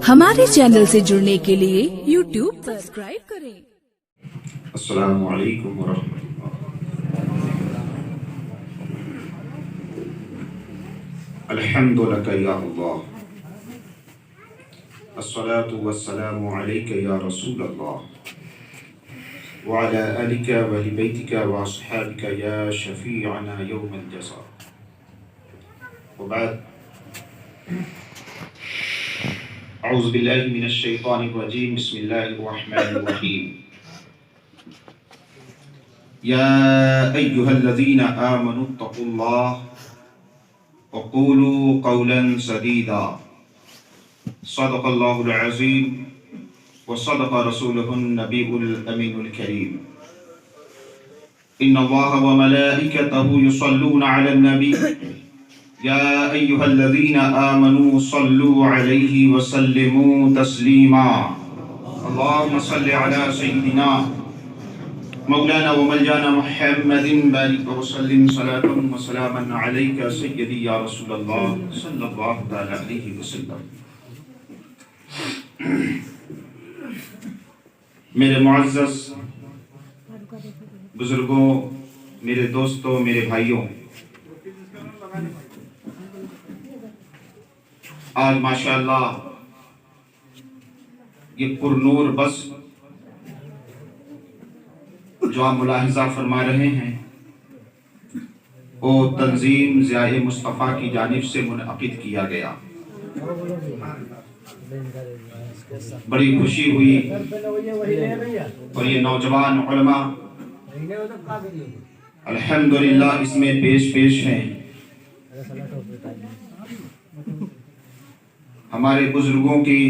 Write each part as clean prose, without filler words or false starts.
ہمارے چینل سے جڑنے کے لیے YouTube سبسکرائب کریں۔ السلام علیکم ورحمۃ اللہ۔ الحمد لک یا اللہ، الصلاۃ والسلام علیک یا رسول اللہ، وعلی آلک وآل بیتک واصحابک یا شفیعنا یوم الجزاء، وبعد، اعوذ باللہ من الشیطان الرجیم، بسم اللہ الرحمن الرحیم۔ یا ایہا الذین آمنوا اتقوا اللہ وقولوا قولا سدیدا، صدق اللہ العظیم وصدق رسولہ النبی الامین الکریم۔ ان اللہ وملائکتہ یصلون علی النبی یا ایہا الذین آمنوا صلوا علیہ وسلموا تسلیما، اللہم صل علی سیدنا مولانا ومولانا محمد بارک وسلم صلاۃ وسلاما علیک سیدی یا رسول اللہ صلی اللہ تعالی علیہ وسلم۔ میرے معزز بزرگوں، میرے دوستوں، میرے بھائیوں، آج ماشاءاللہ یہ پر نور بس جو آپ ملاحظہ فرما رہے ہیں وہ تنظیم ضیاء مصطفیٰ کی جانب سے منعقد کیا گیا۔ بڑی خوشی ہوئی اور یہ نوجوان علماء الحمدللہ اس میں پیش ہیں۔ ہمارے بزرگوں کی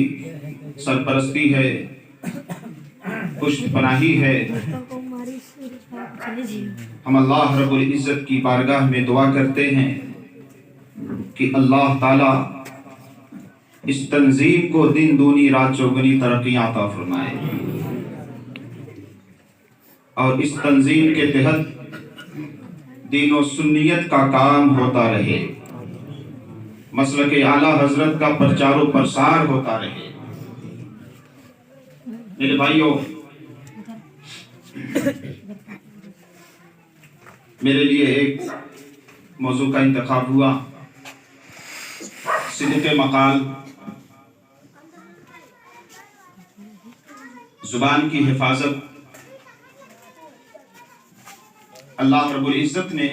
سرپرستی ہے، پشت پناہی ہے۔ ہم اللہ رب العزت کی بارگاہ میں دعا کرتے ہیں کہ اللہ تعالی اس تنظیم کو دن دونی رات چوگنی ترقیاں عطا فرمائے، اور اس تنظیم کے تحت دین و سنیت کا کام ہوتا رہے، مسلک اعلیٰ حضرت کا پرچار و پرسار ہوتا رہے۔ میرے بھائیوں، میرے لیے ایک موضوع کا انتخاب ہوا، صدق مقال، زبان کی حفاظت۔ اللہ رب العزت نے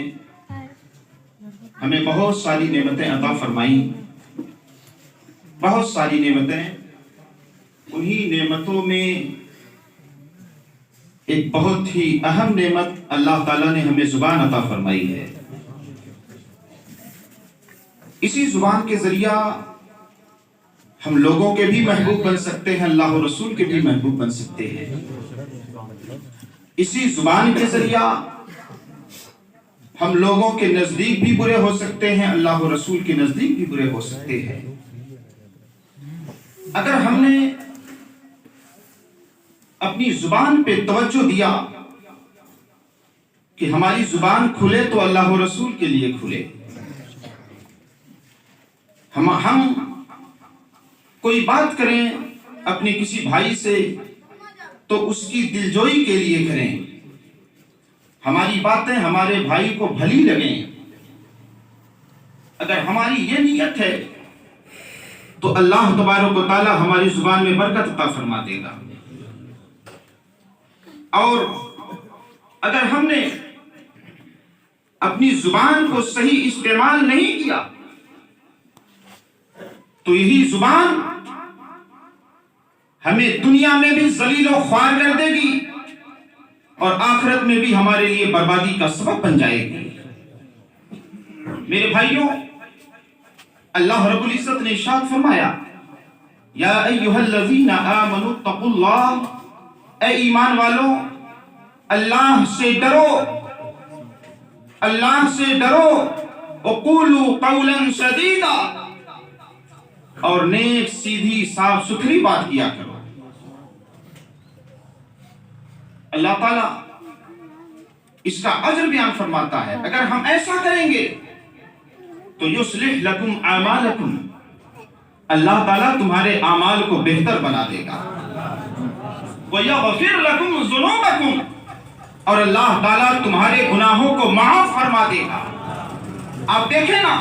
ہمیں بہت ساری نعمتیں عطا فرمائیں، بہت ساری نعمتیں۔ انہی نعمتوں میں ایک بہت ہی اہم نعمت اللہ تعالیٰ نے ہمیں زبان عطا فرمائی ہے۔ اسی زبان کے ذریعہ ہم لوگوں کے بھی محبوب بن سکتے ہیں، اللہ و رسول کے بھی محبوب بن سکتے ہیں۔ اسی زبان کے ذریعہ ہم لوگوں کے نزدیک بھی برے ہو سکتے ہیں، اللہ و رسول کے نزدیک بھی برے ہو سکتے ہیں۔ اگر ہم نے اپنی زبان پہ توجہ دیا کہ ہماری زبان کھلے تو اللہ و رسول کے لیے کھلے، ہم کوئی بات کریں اپنے کسی بھائی سے تو اس کی دلجوئی کے لیے کریں، ہماری باتیں ہمارے بھائی کو بھلی لگیں۔ اگر ہماری یہ نیت ہے تو اللہ تبارک و تعالی ہماری زبان میں برکت عطا فرما دے گا۔ اور اگر ہم نے اپنی زبان کو صحیح استعمال نہیں کیا تو یہی زبان ہمیں دنیا میں بھی ذلیل و خوار کر دے گی اور آخرت میں بھی ہمارے لیے بربادی کا سبب بن جائے گی۔ میرے بھائیوں، اللہ رب العزت نے ارشاد فرمایا، یا ایھا الذین آمنوا اتقوا اللہ، اے ایمان والو اللہ سے ڈرو، اللہ سے ڈرو، وقولوا قولا سدیدا، اور نیک سیدھی صاف ستھری بات کیا کرو۔ اللہ تعالیٰ اس کا اجر بیان فرماتا ہے، اگر ہم ایسا کریں گے تو یصلح لکم اعمالکم، اللہ تعالیٰ تمہارے اعمال کو بہتر بنا دے گا، وَيَغْفِرْ لَكُمْ ذُنُوبَكُمْ، اور اللہ تعالیٰ تمہارے گناہوں کو معاف فرما دے گا۔ آپ دیکھیں نا،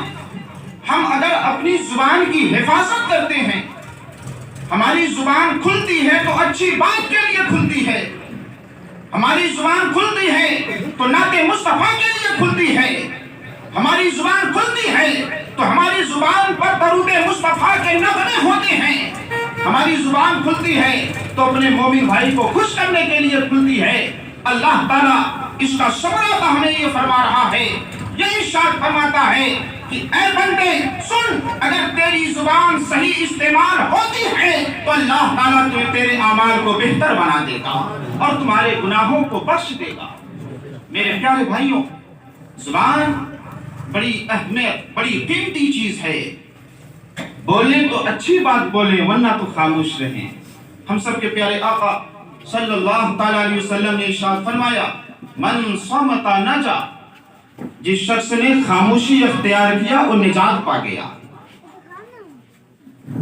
ہم اگر اپنی زبان کی حفاظت کرتے ہیں، ہماری زبان کھلتی ہے تو اچھی بات کے لیے کھلتی ہے، ہماری زبان کھلتی ہے تو نعت مصطفیٰ کے لیے کھلتی ہے، ہماری زبان کھلتی ہے تو ہماری زبان پر درود مصطفیٰ کے نغمے ہوتے ہیں، ہماری زبان کھلتی ہے تو اپنے مومن بھائی کو خوش کرنے کے لیے کھلتی ہے۔ اللہ تعالیٰ اس کا شکر ہمیں یہ فرما رہا ہے، یہ ارشاد فرماتا ہے کہ اے بندے سن، اگر تیری زبان صحیح استعمال ہوتی ہے تو اللہ تعالیٰ تیرے اعمال کو بہتر بنا دے گا اور تمہارے گناہوں کو بخش دے گا۔ میرے پیارے بھائیوں، زبان بڑی اہمیت، بڑی قیمتی چیز ہے۔ بولیں تو اچھی بات بولیں، ورنہ تو خاموش رہیں۔ ہم سب کے پیارے آقا صلی اللہ تعالیٰ علیہ وسلم نے ارشاد فرمایا، من صمت نجا، جس شخص نے خاموشی اختیار کیا وہ نجات پا گیا۔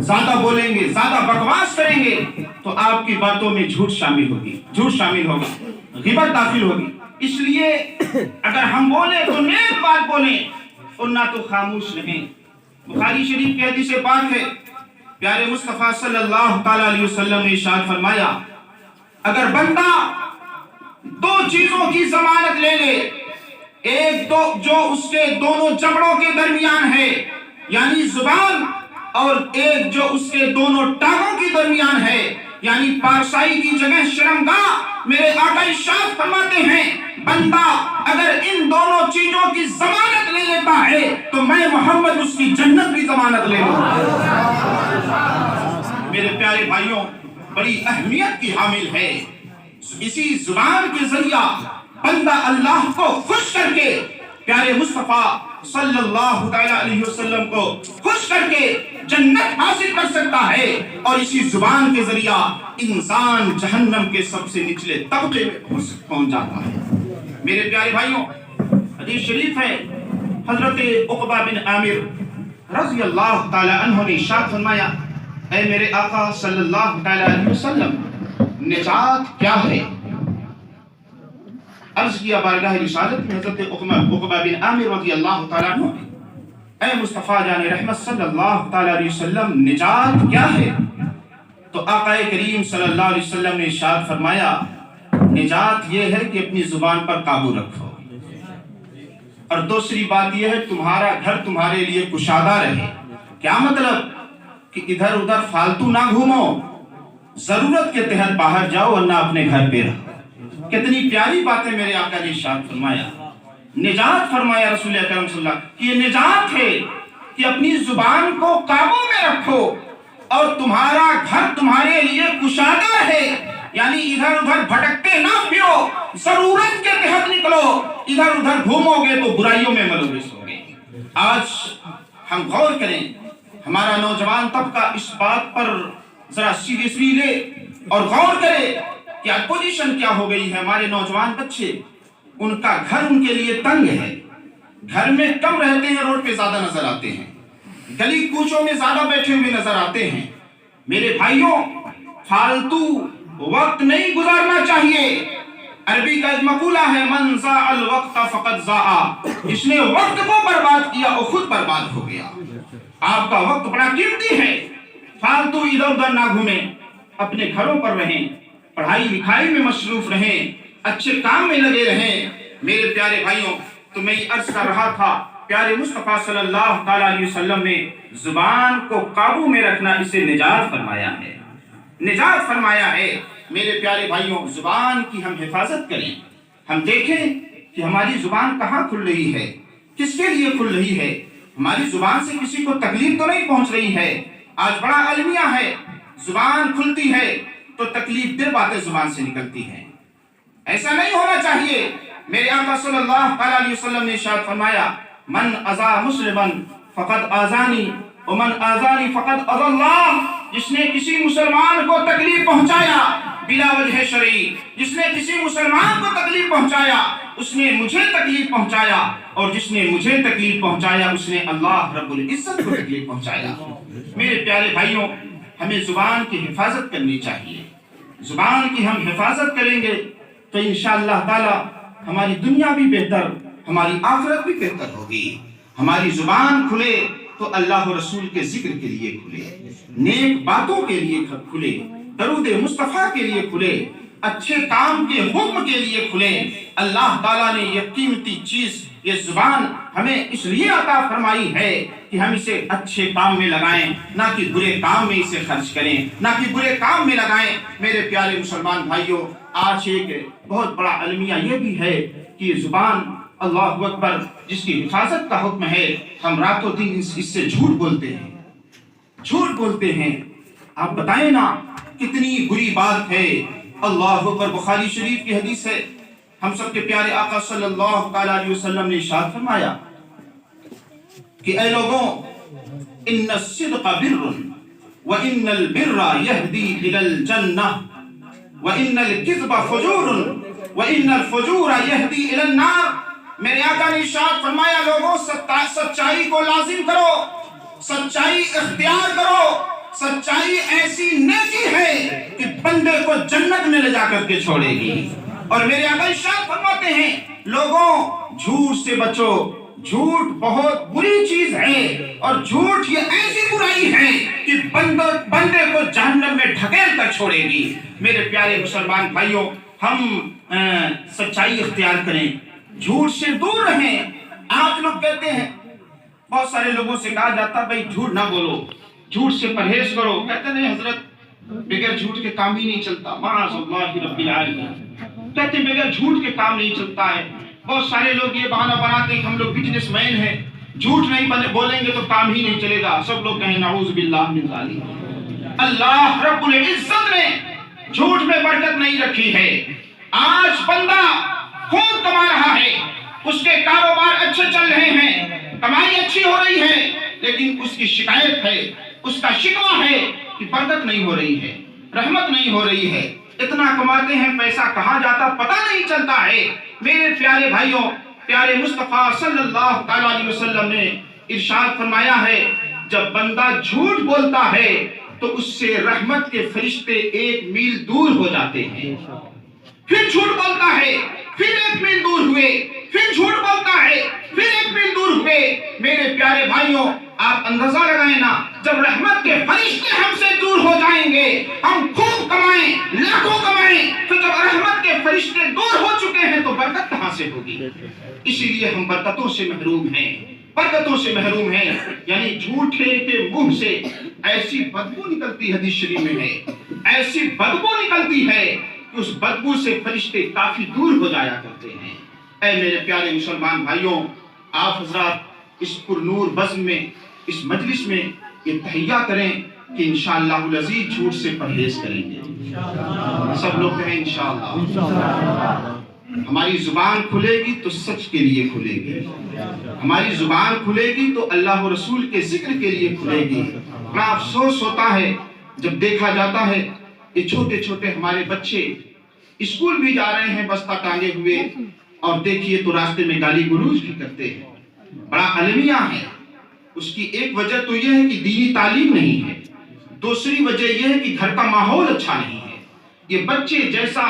زیادہ بولیں گے، زیادہ بکواس کریں گے تو آپ کی باتوں میں جھوٹ شامل ہوگا، غیبت داخل ہوگی۔ اس لیے اگر ہم بولیں تو نیک بات بولیں اور نہ تو خاموش رہیں۔ بخاری شریف کی حدیث پاک ہے، پیارے مصطفیٰ صلی اللہ تعالیٰ علیہ وسلم نے ارشاد فرمایا، اگر بندہ دو چیزوں کی ضمانت لے لے، ایک تو جو اس کے دونوں جبڑوں کے درمیان ہے یعنی زبان، اور ایک جو اس کے دونوں ٹانگوں کے درمیان ہے یعنی پارسائی کی جگہ شرمگاہ، میرے آقا ارشاد فرماتے ہیں بندہ اگر ان دونوں چیزوں کی ضمانت لے لیتا ہے تو میں محمد اس کی جنت کی ضمانت لے لوں۔ میرے پیارے بھائیوں، بڑی اہمیت کی حامل ہے۔ اسی زبان کے ذریعہ بندہ اللہ کو خوش کر کے، پیارے مصطفیٰ صلی اللہ علیہ وسلم کو خوش کر کے جنت حاصل کر سکتا ہے، اور اسی زبان کے ذریعہ انسان جہنم کے سب سے نچلے طبقے میں پہنچ جاتا ہے۔ میرے پیارے بھائیوں، حدیث شریف ہے، حضرت عقبہ بن عامر رضی اللہ تعالی عنہ نے ارشاد فرمایا، اے میرے آقا صلی اللہ تعالی علیہ وسلم، نجات کیا ہے؟ عرض کیا بارگاہ رسالت میں حضرت عقبہ بن عامر رضی اللہ تعالیٰ عنہ، اے مصطفیٰ جان رحمت صلی اللہ تعالیٰ علیہ وسلم، نجات کیا ہے؟ تو آقا کریم صلی اللہ علیہ وسلم نے ارشاد فرمایا، نجات یہ ہے کہ اپنی زبان پر قابو رکھو، اور دوسری بات یہ ہے تمہارا گھر تمہارے لیے کشادہ رہے۔ کیا مطلب؟ کہ ادھر ادھر فالتو نہ گھومو، ضرورت کے تحت باہر جاؤ ورنہ اپنے گھر پہ رہو۔ کتنی پیاری باتیں میرے آقا نے ارشاد فرمایا، نجات فرمایا رسول اکرم صلی اللہ علیہ وسلم، یہ نجات ہے کہ اپنی زبان کو قابو میں رکھو اور تمہارا گھر تمہارے لیے کشادہ ہے، یعنی ادھر ادھر بھٹکتے نہ پھرو، ضرورت کے تحت نکلو، ادھر ادھر گھومو گے تو برائیوں میں ملوث ہوگے۔ آج ہم غور کریں، ہمارا نوجوان طبقہ اس بات پر ذرا سیریسلی لے اور غور کرے کہ پوزیشن کیا ہو گئی ہے۔ ہمارے نوجوان بچے، ان کا گھر ان کے لیے تنگ ہے، گھر میں کم رہتے ہیں، روڈ پہ زیادہ نظر آتے ہیں، گلی کوچوں میں زیادہ بیٹھے ہوئے نظر آتے ہیں۔ میرے بھائیوں، فالتو وقت نہیں گزارنا چاہیے۔ عربی کا ایک مقولہ ہے، من ضاع الوقت فقد ضاع، جس نے وقت کو برباد کیا وہ خود برباد ہو گیا۔ آپ کا وقت بڑا قیمتی ہے، فالتو ادھر ادھر نہ گھومیں، اپنے گھروں پر رہیں، پڑھائی لکھائی میں مصروف رہیں، اچھے کام میں لگے رہیں۔ میرے پیارے بھائیوں، تو میں یہ عرض کر رہا تھا، پیارے مصطفیٰ صلی اللہ تعالیٰ علیہ وسلم نے زبان کو قابو میں رکھنا، اسے نجات فرمایا ہے، نجات فرمایا ہے۔ میرے پیارے بھائیوں، زبان کی ہم حفاظت کریں۔ ہم دیکھیں کہ ہماری زبان کہاں کھل رہی ہے، کس کے لیے کھل رہی ہے۔ ہماری زبان سے کسی کو تکلیف تو نہیں پہنچ رہی ہے۔ آج بڑا المیہ ہے، زبان کھلتی ہے تو تکلیف دہ باتیں زبان سے نکلتی ہیں، ایسا نہیں ہونا چاہیے۔ میرے آقا صلی اللہ علیہ وسلم نے ارشاد فرمایا، من اذا مسلما فقد آذانی ومن آذانی فقد اذى اللہ، جس نے کسی مسلمان کو تکلیف پہنچایا بلا وجہ شرعی، جس نے کسی مسلمان کو تکلیف پہنچایا اس نے مجھے تکلیف پہنچایا، اور جس نے مجھے تکلیف پہنچایا اس نے اللہ رب العزت کو تکلیف پہنچایا۔ میرے پیارے بھائیوں، ہمیں زبان کی حفاظت کرنی چاہیے۔ زبان کی ہم حفاظت کریں گے تو انشاءاللہ تعالی ہماری دنیا بھی بہتر، ہماری آخرت بھی بہتر ہوگی۔ ہماری زبان کھلے تو اللہ و رسول کے ذکر کے لیے کھلے، نیک باتوں کے لیے کھلے، درود مصطفیٰ کے لیے کھلے، اچھے کام کے حکم کے لیے کھلے۔ اللہ تعالیٰ نے یہ قیمتی چیز، یہ زبان ہمیں اس لیے عطا فرمائی ہے کہ ہم اسے اچھے کام میں لگائیں، نہ کہ برے کام میں اسے خرچ کریں، نہ کہ برے کام میں لگائیں۔ میرے پیارے مسلمان بھائیوں، آج ایک بہت بڑا المیہ یہ بھی ہے کہ یہ زبان اللہ اکبر جس کی حفاظت کا حکم ہے، ہم راتوں دن اس سے جھوٹ بولتے ہیں، جھوٹ بولتے ہیں۔ آپ بتائیں نا کتنی بری بات ہے۔ اللہ اکبر، بخاری شریف کی حدیث ہے، ہم سب کے پیارے آقا صلی اللہ علیہ وسلم نے ارشاد فرمایا کہ اے لوگوں، ان الصدق بر وان البر یہدی الی الجنہ وان الکذب فجور وان الفجور یہدی الی النار۔ میرے آقا نے ارشاد فرمایا، لوگوں سچائی کو لازم کرو، سچائی اختیار کرو۔ سچائی ایسی نیکی ہے کہ بندے کو جنت میں لے جا کر کے چھوڑے گی۔ اور میرے آقا ارشاد فرماتے ہیں، لوگوں جھوٹ سے بچو، جھوٹ بہت بری چیز ہے، اور جھوٹ یہ ایسی برائی ہے کہ بندے کو جہنم میں ڈھکیل کر چھوڑے گی۔ میرے پیارے مسلمان بھائیوں، ہم سچائی اختیار کریں، جھوٹ سے دور رہیں۔ آج لوگ کہتے ہیں، بہت سارے لوگوں سے کہا جاتا ہے بھائی جھوٹ نہ بولو، جھوٹ سے پرہیز کرو۔ کہتے نہیں حضرت، بغیر جھوٹ کے کام ہی نہیں چلتا، معاذ اللہ رب العالمین۔ کہتے ہیں بغیر جھوٹ کے کام نہیں چلتا ہے۔ بہت سارے لوگ یہ بہانہ بناتے ہیں کہ ہم لوگ بزنس مین ہیں، جھوٹ نہیں بولیں گے تو کام ہی نہیں چلے گا۔ سب لوگ کہیں نعوذ باللہ من ذالک۔ اللہ رب العزت نے جھوٹ میں برکت نہیں رکھی ہے۔ آج بندہ خوب کما رہا ہے، اس کے کاروبار اچھے چل رہے ہیں، کمائی اچھی ہو رہی ہے، لیکن اس کی شکایت ہے، اس کا شکوہ ہے کہ برکت نہیں ہو رہی ہے، رحمت نہیں ہو رہی ہے۔ اتنا کماتے ہیں، پیسہ کہاں جاتا پتہ نہیں چلتا ہے۔ میرے پیارے بھائیوں، پیارے مصطفیٰ صلی اللہ علیہ وسلم نے ارشاد فرمایا ہے، جب بندہ جھوٹ بولتا ہے تو اس سے رحمت کے فرشتے 1 میل دور ہو جاتے ہیں۔ پھر جھوٹ بولتا ہے، پھر 1 میل دور ہوئے، پھر جھوٹ بولتا ہے، پھر 1 میل دور ہوئے۔ میرے پیارے بھائیوں، آپ اندازہ لگائیں نا، جب رحمت کے فرشتے ہم سے دور ہو جائیں گے، ہم خوب کمائیں، لاکھوں کمائیں، تو جب رحمت کے فرشتے دور ہو چکے ہیں تو برکت کہاں سے ہوگی؟ اسی لیے ہم برکتوں سے محروم ہیں، برکتوں سے محروم ہیں۔ یعنی جھوٹے کے منہ سے ایسی بدبو نکلتی، حدیث شریف میں ہے، ایسی بدبو نکلتی ہے کہ اس بدبو سے فرشتے کافی دور ہو جایا کرتے ہیں۔ اے میرے پیارے مسلمان بھائیوں، آپ حضرات اس پر نور بزم میں، اس مجلس میں یہ تہیہ کریں کہ انشاءاللہ العزیز جھوٹ سے پرہیز کریں گے۔ سب لوگ کہیں انشاءاللہ۔ ہماری زبان کھلے گی تو سچ کے لیے کھلے گی، ہماری زبان کھلے گی تو اللہ و رسول کے ذکر کے لیے کھلے گی۔ بڑا افسوس ہوتا ہے جب دیکھا جاتا ہے یہ چھوٹے چھوٹے ہمارے بچے اسکول بھی جا رہے ہیں بستہ ٹانگے ہوئے، اور دیکھیے تو راستے میں گالی گلوچ بھی کرتے ہیں۔ بڑا المیہ ہے۔ اس کی ایک وجہ تو یہ ہے کہ دینی تعلیم نہیں ہے، دوسری وجہ یہ ہے کہ گھر کا ماحول اچھا نہیں ہے۔ یہ بچے جیسا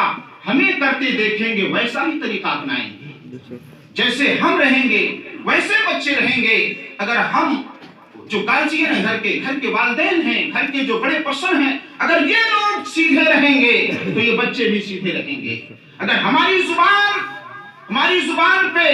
ہمیں کرتے دیکھیں گے ویسا ہی طریقہ اپنائیں گے، جیسے ہم رہیں گے ویسے بچے رہیں گے۔ اگر ہم جو گارجین ہیں، گھر کے والدین ہیں، گھر کے جو بڑے پرسن ہیں، اگر یہ لوگ سیدھے رہیں گے تو یہ بچے بھی سیدھے رہیں گے۔ اگر ہماری زبان پہ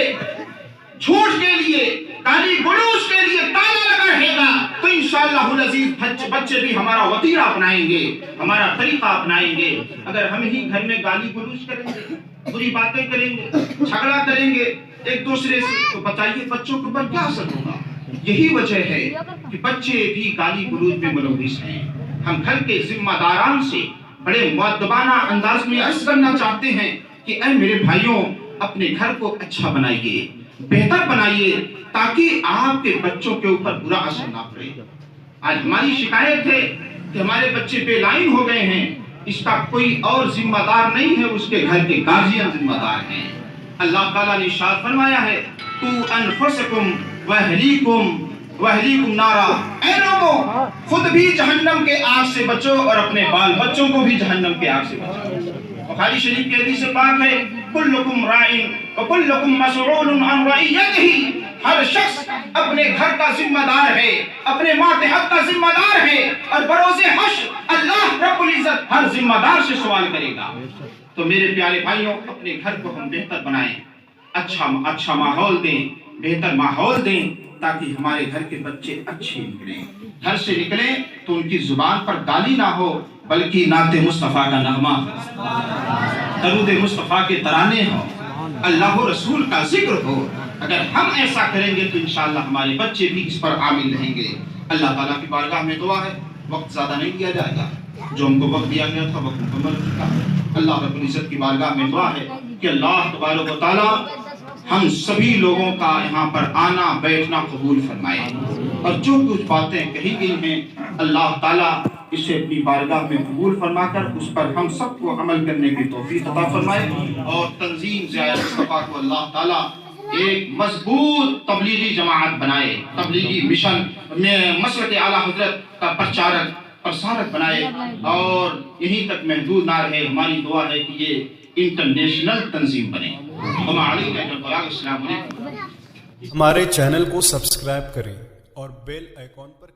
جھوٹ کے لیے، گالی گلوچ کے لیے تالا لگا رہے گا تو انشاءاللہ العزیز بچے بھی ہمارا وتیرہ اپنائیں گے، ہمارا طریقہ اپنائیں گے۔ اگر ہم ہی گھر میں گالی گلوچ کریں گے، بری باتیں کریں گے، جھگڑا کریں گے ایک دوسرے سے، تو بتائیے بچوں کے اوپر کیا اثر ہوگا؟ یہی وجہ ہے کہ بچے بھی گالی گلوچ میں ملوث ہیں۔ ہم گھر کے ذمہ داران سے بڑے مؤدبانہ انداز میں عرض کرنا چاہتے ہیں کہ اے میرے بھائیوں، اپنے گھر کو اچھا بنائیے، بہتر بنائیے، تاکہ آپ کے بچوں کے اوپر برا اثر نہ پڑے۔ آج ہماری شکایت ہے کہ ہمارے بچے بے لائن ہو گئے ہیں، اس کا کوئی اور ذمہ دار نہیں ہے، اس کے گھر کے گارجین ذمہ دار ہیں۔ اللہ تعالیٰ نے ارشاد فرمایا ہے تو انفسکم وَأَهْلِيكُمْ نَارًا، اے لوگوں خود بھی جہنم کے آگ سے بچو اور اپنے بال بچوں کو بھی جہنم کے آگ سے بچو۔ بخاری شریف کے حدیث پاک ہے کلکم راعٍ وکلکم مسئول عن رعیتہ، ہر شخص اپنے گھر کا ذمہ دار ہے، اپنے ماتحت کا ذمہ دار ہے، اور بروز حشر اللہ رب العزت ہر ذمہ دار سے سوال کرے گا۔ تو میرے پیارے بھائیوں، اپنے گھر کو ہم بہتر بنائیں، اچھا ماحول دیں، بہتر ماحول دیں، تاکہ ہمارے گھر کے بچے اچھے نکلیں، گھر سے نکلیں تو ان کی زبان پر گالی نہ ہو بلکہ نعت مصطفیٰ کا نغمہ ہو، درود مصطفیٰ کے ترانے ہو، اللہ و رسول کا ذکر ہو۔ اگر ہم ایسا کریں گے تو انشاءاللہ ہمارے بچے بھی اس پر عامل رہیں گے۔ اللہ تعالیٰ کی بارگاہ میں دعا ہے، وقت زیادہ نہیں دیا جائے گا، جو ہم کو وقت دیا گیا تھا وقت مکمل ہو چکا ہے۔ اللہ رب العزت کی بارگاہ میں دعا ہے کہ اللہ تبارک و تعالیٰ ہم سبھی لوگوں کا یہاں پر آنا بیٹھنا قبول فرمائے، اور جو کچھ باتیں کہی گئی ہیں اللہ تعالیٰ اسے اپنی بارگاہ میں قبول فرما کر اس پر ہم سب کو عمل کرنے کی توفیق عطا فرمائے، اور تنظیم ضیاء مصطفیٰ کو اللہ تعالیٰ ایک مضبوط تبلیغی جماعت بنائے، تبلیغی مشن میں مسلک اعلیٰ حضرت کا پرسارک بنائے، اور یہیں تک محدود نہ رہے۔ ہماری دعا ہے کہ یہ انٹرنیشنل تنظیم بنے۔ السلام علیکم۔ ہمارے چینل کو سبسکرائب کریں اور بیل آئیکن پر